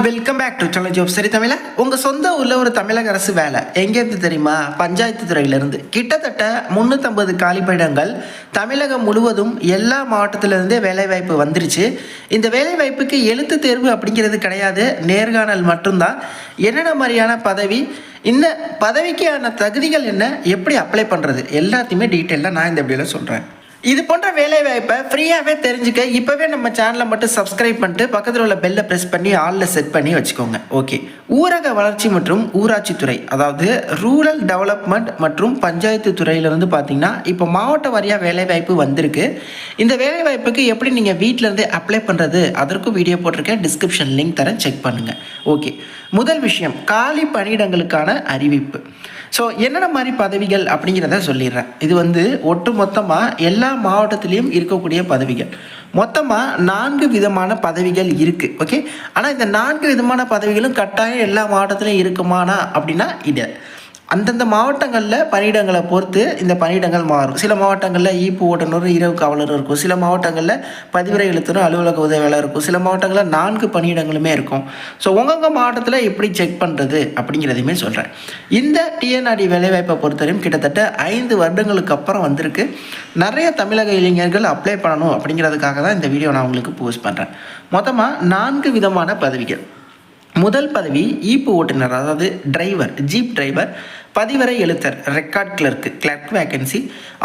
Welcome back to channel job சரி தமிழா. உங்கள் சொந்த ஊரில் ஒரு தமிழக அரசு வேலை எங்கேருந்து தெரியுமா? பஞ்சாயத்து துறையிலேருந்து. கிட்டத்தட்ட 350 காலிப்பணியிடங்கள் தமிழகம் முழுவதும் எல்லா மாவட்டத்திலேருந்தே வேலைவாய்ப்பு வந்துருச்சு. இந்த வேலைவாய்ப்புக்கு எழுத்து தேர்வு அப்படிங்கிறது கிடையாது, நேர்காணல் மட்டும்தான். என்னென்ன மாதிரியான பதவி, இந்த பதவிக்கான தகுதிகள் என்ன, எப்படி அப்ளை பண்ணுறது, எல்லாத்தையுமே டீட்டெயிலாக நான் இந்த வீடியோவில் சொல்கிறேன். இது போன்ற வேலைவாய்ப்பை ஃப்ரீயாகவே தெரிஞ்சுக்க இப்போவே நம்ம சேனலை மட்டும் சப்ஸ்கிரைப் பண்ணிட்டு பக்கத்தில் உள்ள பெல்லை ப்ரெஸ் பண்ணி ஆலில் செட் பண்ணி வச்சுக்கோங்க. ஓகே, ஊரக வளர்ச்சி மற்றும் ஊராட்சித்துறை, அதாவது ரூரல் டெவலப்மெண்ட் மற்றும் பஞ்சாயத்து துறையிலேருந்து பார்த்தீங்கன்னா இப்போ மாவட்ட வாரியாக வேலைவாய்ப்பு வந்திருக்கு. இந்த வேலைவாய்ப்புக்கு எப்படி நீங்கள் வீட்டிலேருந்தே அப்ளை பண்ணுறது, அதற்கும் வீடியோ போட்டிருக்கேன், டிஸ்கிரிப்ஷன் லிங்க் தரேன், செக் பண்ணுங்கள். ஓகே, முதல் விஷயம் காலி பணியிடங்களுக்கான அறிவிப்பு. ஸோ என்னென்ன மாதிரி பதவிகள் அப்படிங்கிறத சொல்லிடுறேன். இது ஒட்டு மொத்தமாக எல்லா மாவட்டத்திலையும் இருக்கக்கூடிய பதவிகள். மொத்தமாக 4 விதமான பதவிகள் இருக்குது. ஓகே, ஆனால் இந்த 4 விதமான பதவிகளும் கட்டாயம் எல்லா மாவட்டத்திலையும் இருக்குமானா அப்படின்னா இது அந்தந்த மாவட்டங்களில் பணியிடங்களை பொறுத்து இந்த பணியிடங்கள் மாறும். சில மாவட்டங்களில் ஈப்பு ஓட்டுநர், இரவு காவலர் இருக்கும். சில மாவட்டங்களில் பதிவுரை எழுத்தரும், அலுவலக உதவியாளர் இருக்கும். சில மாவட்டங்களில் 4 பணியிடங்களுமே இருக்கும். ஸோ உங்கள் மாவட்டத்தில் எப்படி செக் பண்ணுறது அப்படிங்கிறதையுமே சொல்கிறேன். இந்த டிஎன்ஆர்டி வேலைவாய்ப்பை பொறுத்தவரையும் கிட்டத்தட்ட 5 வருடங்களுக்கு அப்புறம் வந்திருக்கு. நிறைய தமிழக இளைஞர்கள் அப்ளை பண்ணணும் அப்படிங்கிறதுக்காக தான் இந்த வீடியோ நான் உங்களுக்கு போஸ்ட் பண்ணுறேன். மொத்தமாக 4 விதமான பதவிகள். முதல் பதவி ஈப்பு ஓட்டுநர், அதாவது டிரைவர், ஜீப் டிரைவர், பதிவரை எழுத்தர், record clerk vacancy,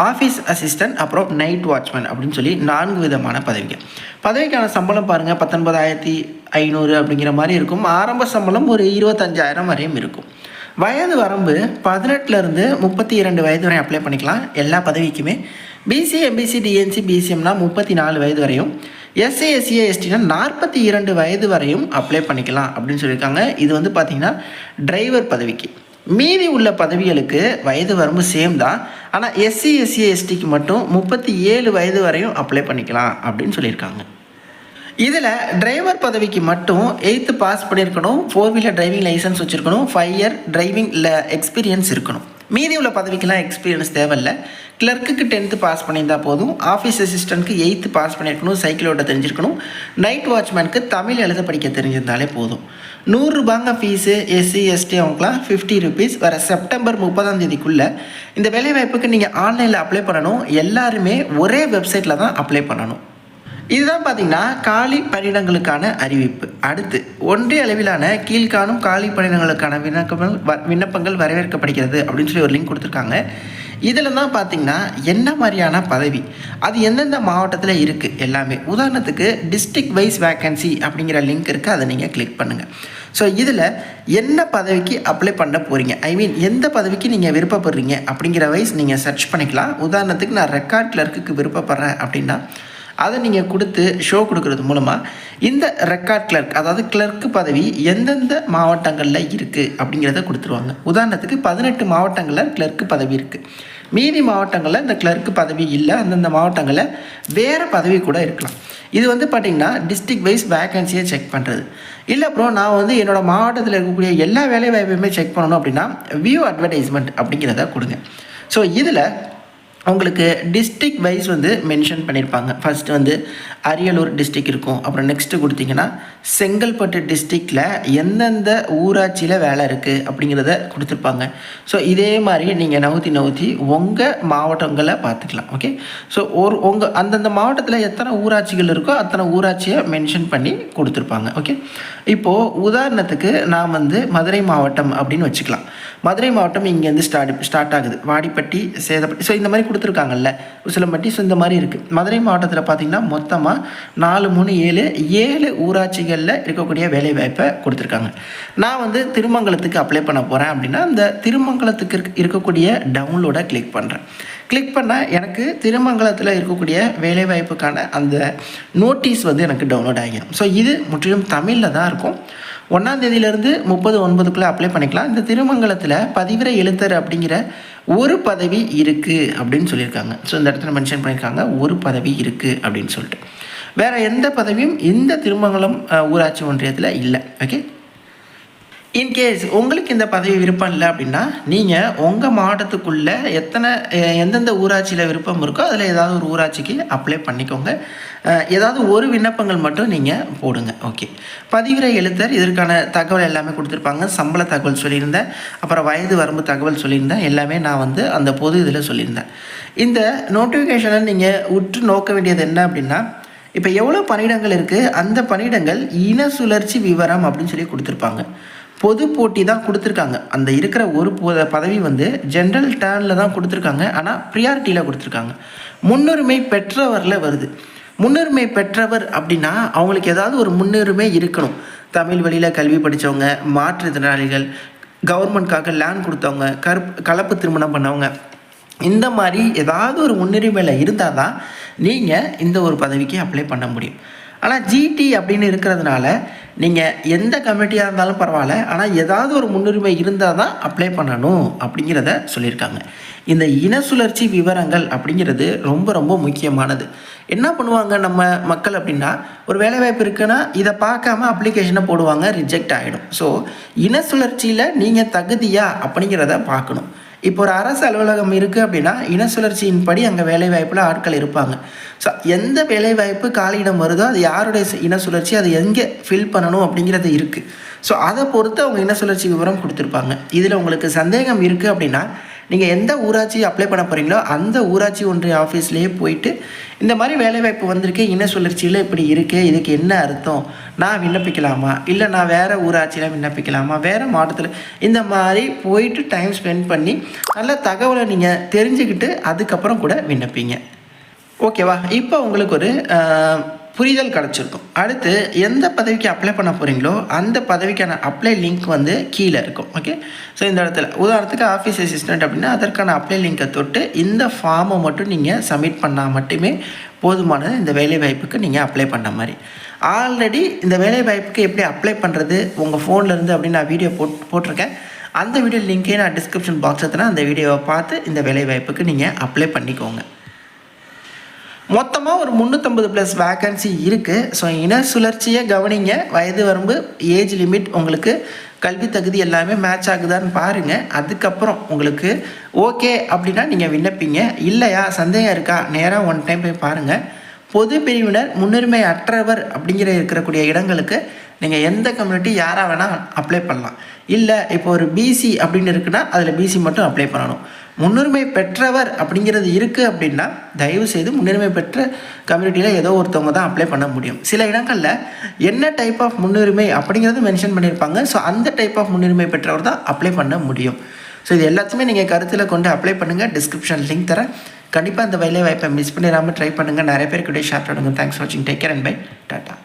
office assistant, அப்புறம் நைட் வாட்ச்மேன் அப்படின்னு சொல்லி 4 விதமான பதவிகள். பதவிக்கான சம்பளம் பாருங்கள், 19,500 அப்படிங்கிற மாதிரி இருக்கும். ஆரம்ப சம்பளம் ஒரு 25,000 வரையும் இருக்கும். வயது வரம்பு 18லேருந்து 32 வயது வரை அப்ளை பண்ணிக்கலாம் எல்லா பதவிக்குமே. பிசி, எம்பிசி, டிஎன்சி, பிசிஎம்னா 34 வயது வரையும், எஸ்சி, எஸ்சிஏ, எஸ்டினா 42 வயது வரையும் அப்ளை பண்ணிக்கலாம் அப்படின்னு சொல்லியிருக்காங்க. இது பார்த்திங்கன்னா டிரைவர் பதவிக்கு. மீதி உள்ள பதவிகளுக்கு வயது வரம்பு சேம் தான், ஆனால் எஸ்சி, எஸ்சிஏ, எஸ்டிக்கு மட்டும் 37 வயது வரையும் அப்ளை பண்ணிக்கலாம் அப்படின்னு சொல்லியிருக்காங்க. இதில் டிரைவர் பதவிக்கு மட்டும் 8th பாஸ் பண்ணியிருக்கணும், 4 வீலர் டிரைவிங் லைசன்ஸ் வச்சுருக்கணும், 5 இயர் டிரைவிங் எக்ஸ்பீரியன்ஸ் இருக்கணும். மீதி உள்ள பதவிக்கெல்லாம் எக்ஸ்பீரியன்ஸ் தேவையில்லை. கிளர்க்குக்கு 10th பாஸ் பண்ணியிருந்தால் போதும். ஆஃபீஸ் அசிஸ்டண்ட்டுக்கு 8th பாஸ் பண்ணியிருக்கணும், சைக்கிள் ஓட்ட தெரிஞ்சிருக்கணும். நைட் வாட்ச்மேனுக்கு தமிழ் எழுத படிக்க தெரிஞ்சிருந்தாலே போதும். 100 ரூபாங்க ஃபீஸு. எஸ்சி, எஸ்டி அவங்களுக்குலாம் 50 ருபீஸ். வர செப்டம்பர் 30 இந்த வேலைவாய்ப்புக்கு நீங்கள் ஆன்லைனில் அப்ளை பண்ணணும். எல்லாருமே ஒரே வெப்சைட்டில் தான் அப்ளை பண்ணணும். இதுதான் பார்த்திங்கன்னா காலி பணியிடங்களுக்கான அறிவிப்பு. அடுத்து ஒன்றிய அளவிலான கீழ்காணும் காலி பணியிடங்களுக்கான விண்ணப்பங்கள் வரவேற்கப்படுகிறது அப்படின்னு சொல்லி ஒரு லிங்க் கொடுத்துருக்காங்க. இதில் தான் பார்த்திங்கன்னா என்ன மாதிரியான பதவி, அது எந்தெந்த மாவட்டத்தில் இருக்குது எல்லாமே. உதாரணத்துக்கு டிஸ்ட்ரிக்ட் வைஸ் வேக்கன்சி அப்படிங்கிற லிங்க் இருக்குது, அதை நீங்கள் கிளிக் பண்ணுங்கள். ஸோ இதில் என்ன பதவிக்கு அப்ளை பண்ண போகிறீங்க, எந்த பதவிக்கு நீங்கள் விருப்பப்படுறீங்க அப்படிங்கிற வைஸ் நீங்கள் சர்ச் பண்ணிக்கலாம். உதாரணத்துக்கு நான் ரெக்கார்ட் கிளர்க்குக்கு விருப்பப்படுறேன் அப்படின்னா அதை நீங்கள் கொடுத்து ஷோ கொடுக்கறது மூலமாக இந்த ரெக்கார்ட் கிளர்க், அதாவது கிளர்க்கு பதவி எந்தெந்த மாவட்டங்களில் இருக்குது அப்படிங்கிறத கொடுத்துருவாங்க. உதாரணத்துக்கு 18 மாவட்டங்களில் கிளர்க்கு பதவி இருக்குது. மீதி மாவட்டங்களில் இந்த கிளர்க்கு பதவி இல்லை, அந்தந்த மாவட்டங்களில் வேறு பதவி கூட இருக்கலாம். இது பார்த்திங்கன்னா டிஸ்ட்ரிக்ட் வைஸ் வேக்கன்சியை செக் பண்ணுறது. இல்லை அப்புறம் நான் என்னோடய மாவட்டத்தில் இருக்கக்கூடிய எல்லா வேலை வாய்ப்பையுமே செக் பண்ணணும் அப்படின்னா வியூ அட்வர்டைஸ்மெண்ட் அப்படிங்கிறத கொடுங்க. ஸோ இதில் உங்களுக்கு டிஸ்ட்ரிக்ட் வைஸ் மென்ஷன் பண்ணியிருப்பாங்க. ஃபஸ்ட்டு அரியலூர் டிஸ்ட்ரிக்ட் இருக்கும். அப்புறம் நெக்ஸ்ட்டு கொடுத்திங்கன்னா செங்கல்பட்டு டிஸ்ட்ரிக்டில் எந்தெந்த ஊராட்சியில் வேலை இருக்குது அப்படிங்கிறத கொடுத்துருப்பாங்க. ஸோ இதே மாதிரி நீங்கள் நவுத்தி உங்கள் மாவட்டங்களை பார்த்துக்கலாம். ஓகே, ஸோ உங்கள் அந்தந்த மாவட்டத்தில் எத்தனை ஊராட்சிகள் இருக்கோ அத்தனை ஊராட்சியை மென்ஷன் பண்ணி கொடுத்துருப்பாங்க. ஓகே, இப்போது உதாரணத்துக்கு நான் மதுரை மாவட்டம் அப்படின்னு வச்சுக்கலாம். மதுரை மாவட்டம் இங்கேருந்து ஸ்டார்ட் ஆகுது, வாடிப்பட்டி, சேதப்பட்டி. ஸோ இந்த மாதிரி கொடுத்துருக்காங்கல்ல, உசிலம்பட்டி. ஸோ இந்த மாதிரி இருக்குது. மதுரை மாவட்டத்தில் பார்த்திங்கன்னா மொத்தமாக 4, 3, 7 ஊராட்சிகளில் இருக்கக்கூடிய வேலைவாய்ப்பை கொடுத்துருக்காங்க. நான் திருமங்கலத்துக்கு அப்ளை பண்ண போகிறேன் அப்படின்னா அந்த திருமங்கலத்துக்கு இருக்கக்கூடிய டவுன்லோடை கிளிக் பண்ணுறேன். கிளிக் பண்ணால் எனக்கு திருமங்கலத்தில் இருக்கக்கூடிய வேலைவாய்ப்புக்கான அந்த நோட்டீஸ் எனக்கு டவுன்லோட் ஆகிடும். ஸோ இது முற்றிலும் தமிழில் தான் இருக்கும். 1ஆம் தேதியிலேருந்து 30/9 அப்ளை பண்ணிக்கலாம். இந்த திருமங்கலத்தில் பதிவிரை எழுத்தர் அப்படிங்கிற ஒரு பதவி இருக்குது அப்படின்னு சொல்லியிருக்காங்க. ஸோ இந்த இடத்துல மென்ஷன் பண்ணியிருக்காங்க ஒரு பதவி இருக்குது அப்படின்னு சொல்லிட்டு. வேறு எந்த பதவியும் இந்த திருமங்கலம் ஊராட்சி ஒன்றியத்தில் இல்லை. ஓகே, இன்கேஸ் உங்களுக்கு இந்த பதவி விருப்பம் இல்லை அப்படின்னா, நீங்கள் உங்கள் மாவட்டத்துக்குள்ளே எந்தெந்த ஊராட்சியில் விருப்பம் இருக்கோ அதில் ஏதாவது ஒரு ஊராட்சிக்கு அப்ளை பண்ணிக்கோங்க. ஏதாவது ஒரு விண்ணப்பங்கள் மட்டும் நீங்கள் போடுங்க. ஓகே. பதிவுரை எழுத்தர் இதற்கான தகவல் எல்லாமே கொடுத்துருப்பாங்க. சம்பள தகவல் சொல்லியிருந்தேன், அப்புறம் வயது வரம்பு தகவல் சொல்லியிருந்தேன். எல்லாமே நான் அந்த பொது இதில் சொல்லியிருந்தேன். இந்த நோட்டிஃபிகேஷனை நீங்கள் உற்று நோக்க வேண்டியது என்ன அப்படின்னா, இப்போ எவ்வளோ பணியிடங்கள் இருக்குது, அந்த பணியிடங்கள் இன சுழற்சி விவரம் அப்படின்னு சொல்லி கொடுத்துருப்பாங்க. பொது போட்டி தான் கொடுத்துருக்காங்க. அந்த இருக்கிற ஒரு பதவி ஜென்ரல் டேர்னில் தான் கொடுத்துருக்காங்க. ஆனால் ப்ரியாரிட்டியில் கொடுத்துருக்காங்க. முன்னுரிமை பெற்றவரில் வருது. முன்னுரிமை பெற்றவர் அப்படின்னா அவங்களுக்கு ஏதாவது ஒரு முன்னுரிமை இருக்கணும். தமிழ் வழியில் கல்வி படித்தவங்க, மாற்றுத்திறனாளிகள், கவர்மெண்ட்காக லேண்ட் கொடுத்தவங்க, கலப்பு திருமணம் பண்ணவங்க, இந்த மாதிரி ஏதாவது ஒரு முன்னுரிமையில் இருந்தால் தான் நீங்கள் இந்த ஒரு பதவிக்கு அப்ளை பண்ண முடியும். ஆனால் ஜிடி அப்படின்னு இருக்கிறதுனால நீங்கள் எந்த கமிட்டியாக இருந்தாலும் பரவாயில்ல, ஆனால் ஏதாவது ஒரு முன்னுரிமை இருந்தால் தான் அப்ளை பண்ணணும் அப்படிங்கிறத சொல்லியிருக்காங்க. இந்த இன சுழற்சி விவரங்கள் அப்படிங்கிறது ரொம்ப ரொம்ப முக்கியமானது. என்ன பண்ணுவாங்க நம்ம மக்கள் அப்படின்னா, ஒரு வேலைவாய்ப்பு இருக்குன்னா இதை பார்க்காம அப்ளிகேஷனை போடுவாங்க, ரிஜெக்ட் ஆகிடும். ஸோ இன சுழற்சியில் நீங்கள் தகுதியா அப்படிங்கிறத பார்க்கணும். இப்போ ஒரு அரசு அலுவலகம் இருக்குது அப்படின்னா இன சுழற்சியின் படி அங்கே வேலைவாய்ப்பில் ஆட்கள் இருப்பாங்க. ஸோ எந்த வேலைவாய்ப்பு காலியிடம் வருதோ அது யாருடைய இன சுழற்சி, அது எங்கே ஃபில் பண்ணணும் அப்படிங்கிறது இருக்குது. ஸோ அதை பொறுத்து அவங்க இன சுழற்சி விவரம் கொடுத்துருப்பாங்க. இதில் உங்களுக்கு சந்தேகம் இருக்குது அப்படின்னா நீங்கள் எந்த ஊராட்சி அப்ளை பண்ண போகிறீங்களோ அந்த ஊராட்சி ஒன்றிய ஆஃபீஸ்லேயே போயிட்டு இந்த மாதிரி வேலைவாய்ப்பு வந்திருக்கு, இன சுழற்சியில் இப்படி இருக்குது, இதுக்கு என்ன அர்த்தம், நான் விண்ணப்பிக்கலாமா, இல்லை நான் வேறு ஊராட்சியில் விண்ணப்பிக்கலாமா, வேறு மாவட்டத்தில், இந்த மாதிரி போயிட்டு டைம் ஸ்பெண்ட் பண்ணி நல்ல தகவலை நீங்கள் தெரிஞ்சுக்கிட்டு அதுக்கப்புறம் கூட விண்ணப்பிங்க. ஓகேவா? இப்போ உங்களுக்கு ஒரு புரிதல் கிடச்சிருக்கும். அடுத்து எந்த பதவிக்கு அப்ளை பண்ண போகிறீங்களோ அந்த பதவிக்கான அப்ளை லிங்க் கீழே இருக்கும். ஓகே. ஸோ இந்த இடத்துல உதாரணத்துக்கு ஆஃபீஸ் அசிஸ்டண்ட் அப்படின்னா அதற்கான அப்ளை லிங்கை தொட்டு இந்த ஃபார்மை மட்டும் நீங்கள் சப்மிட் பண்ணால் மட்டுமே போதுமானது இந்த வேலைவாய்ப்புக்கு நீங்கள் அப்ளை பண்ண மாதிரி. ஆல்ரெடி இந்த வேலைவாய்ப்புக்கு எப்படி அப்ளை பண்ணுறது உங்கள் ஃபோன்லேருந்து அப்படின்னு நான் வீடியோ போட்டிருக்கேன். அந்த வீடியோ லிங்க்கே நான் டிஸ்கிரிப்ஷன் பாக்ஸ் எடுத்துனா அந்த வீடியோவை பார்த்து இந்த வேலைவாய்ப்புக்கு நீங்கள் அப்ளை பண்ணிக்கோங்க. மொத்தமாக ஒரு 350+ வேக்கன்சி இருக்குது. ஸோ இன சுழற்சியை கவனிங்க. வயது வரம்பு, ஏஜ் லிமிட், உங்களுக்கு கல்வி தகுதி எல்லாமே மேட்ச் ஆகுதான்னு பாருங்கள். அதுக்கப்புறம் உங்களுக்கு ஓகே அப்படின்னா நீங்கள் விண்ணப்பிங்க. இல்லையா, சந்தேகம் இருக்கா, நேராக ஒன் டைம் போய் பாருங்கள். பொது பிரிவினர், முன்னுரிமை அற்றவர் இருக்கக்கூடிய இடங்களுக்கு நீங்கள் எந்த கம்யூனிட்டி யாராக வேணால் அப்ளை பண்ணலாம். இல்லை இப்போ ஒரு பிசி அப்படின்னு இருக்குன்னா அதில் பிசி மட்டும் அப்ளை பண்ணணும். முன்னுரிமை பெற்றவர் அப்படிங்கிறது இருக்குது அப்படின்னா தயவுசெய்து முன்னுரிமை பெற்ற கம்யூனிட்டியில் ஏதோ ஒருத்தவங்க தான் அப்ளை பண்ண முடியும். சில இடங்களில் என்ன டைப் ஆஃப் முன்னுரிமை அப்படிங்கிறது மென்ஷன் பண்ணியிருப்பாங்க. ஸோ அந்த டைப் ஆஃப் முன்னுரிமை பெற்றவர் தான் அப்ளை பண்ண முடியும். ஸோ இது எல்லாத்தையுமே நீங்கள் கருத்தில் கொண்டு அப்ளை பண்ணுங்கள். டிஸ்கிரிப்ஷன் லிங்க் தரேன். கண்டிப்பாக அந்த வேலை வாய்ப்பை மிஸ் பண்ணிடாமல் ட்ரை பண்ணுங்கள். நிறைய பேருக்கு ஷேர் பண்ணுங்கள். தேங்க்ஸ் ஃபார் வாட்சிங். Take care and bye. Tata.